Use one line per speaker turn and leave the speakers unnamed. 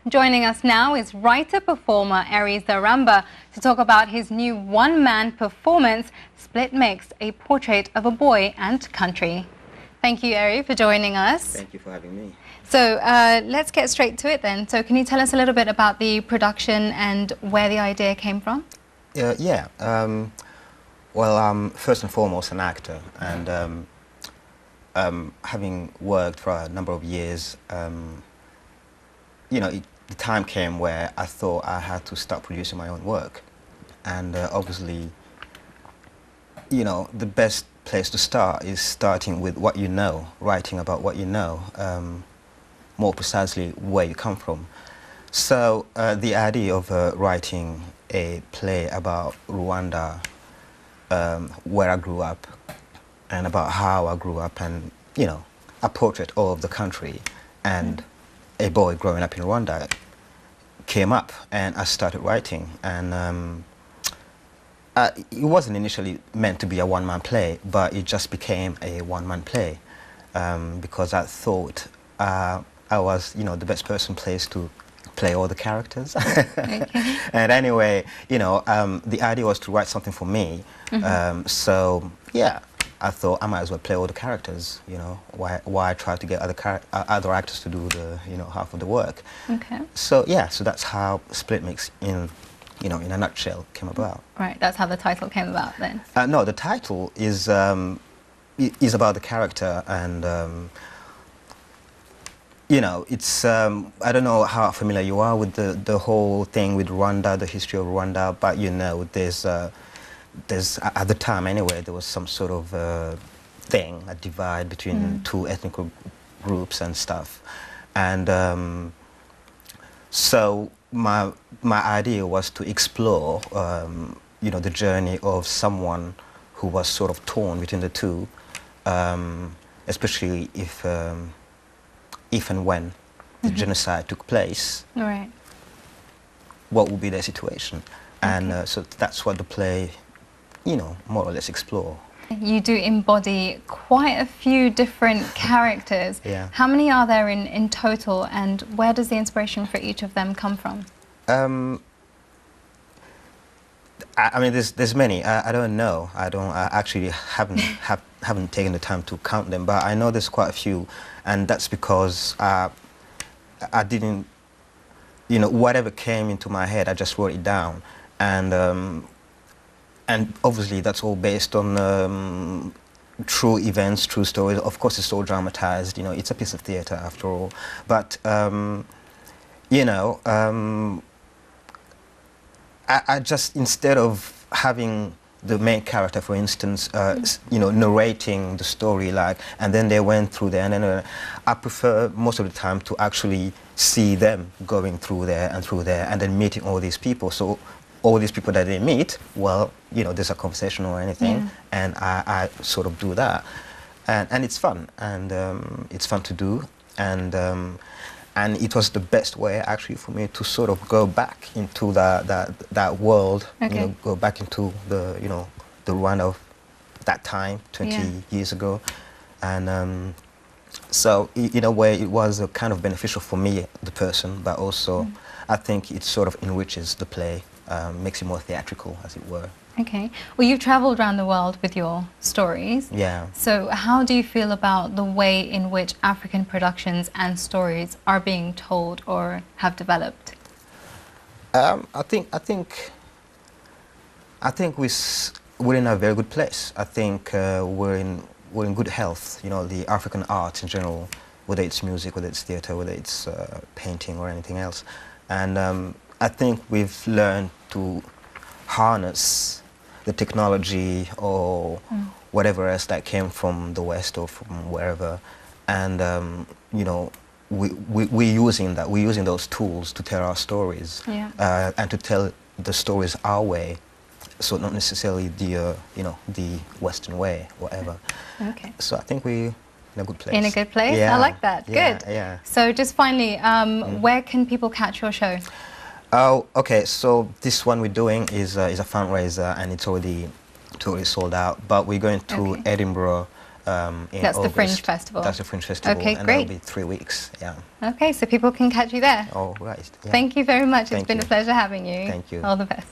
Joining us now is writer-performer Ery Nzaramba to talk about his new one-man performance, Split Mix, a portrait of a boy and country. Thank you, Ery, for joining us.
Thank you for having me.
So let's get straight to it then. So can you tell us a little bit about the production and where the idea came from?
Well, I'm first and foremost an actor, and having worked for a number of years, the time came where I thought I had to start producing my own work. And obviously, the best place to start is starting with what you know, writing about what you know, more precisely where you come from. So the idea of writing a play about Rwanda, where I grew up, and about how I grew up, and a portrait of the country and a boy growing up in Rwanda came up, and I started writing. And it wasn't initially meant to be a one-man play, but it just became a one-man play because I thought I was, the best person placed to play all the characters.
Okay.
And anyway, the idea was to write something for me. So yeah, I thought I might as well play all the characters. Why try to get other actors to do the half of the work?
Okay.
So yeah, so that's how Split Mix in a nutshell came about.
Right, that's how the title came about then.
No, the title is about the character, and it's I don't know how familiar you are with the whole thing with Rwanda, the history of Rwanda, but there's at the time anyway, there was some sort of thing, a divide between two ethnic groups and stuff. And so my idea was to explore the journey of someone who was sort of torn between the two, especially if and when the genocide took place.
Right.
What would be their situation? And so that's what the play more or less explore.
You do embody quite a few different characters.
Yeah.
How many are there in total, and where does the inspiration for each of them come from?
I mean, there's many. I don't know. I actually haven't taken the time to count them, but I know there's quite a few, and that's because I didn't, whatever came into my head, I just wrote it down, and obviously that's all based on true events, true stories. Of course, it's all dramatized. It's a piece of theater after all. But I just, instead of having the main character, for instance, narrating the story, and then they went through there, and then I prefer most of the time to actually see them going through there, and then meeting all these people. So all these people that they meet, well, there's a conversation or anything, and I sort of do that, and it's fun, and it's fun to do, and it was the best way actually for me to sort of go back into that world, go back into the the Rwanda of that time, 20 years ago, and so in a way it was kind of beneficial for me, the person, but also I think it sort of enriches the play. Makes it more theatrical, as it were.
Okay. Well, you've traveled around the world with your stories.
Yeah.
So how do you feel about the way in which African productions and stories are being told or have developed?
I think we're in a very good place. I think we're in good health. The African arts in general, whether it's music, whether it's theater, whether it's painting or anything else, and I think we've learned to harness the technology or whatever else that came from the West or from wherever, and we're using that. We're using those tools to tell our stories, and to tell the stories our way. So not necessarily the the Western way, whatever.
Okay.
So I think we're in a good place.
In a good place.
Yeah.
I like that.
Yeah,
good.
Yeah.
So just finally, where can people catch your show?
Oh, okay. So this one we're doing is a fundraiser, and it's already sold out. But we're going to Edinburgh in
That's
August.
the Fringe Festival.
That's the Fringe Festival.
Okay,
and
great.
that'll be 3 weeks. Yeah.
Okay, so people can catch you there.
Oh, right. Yeah.
Thank you very much. It's
Thank
been a
you.
pleasure having you.
Thank you.
All the best.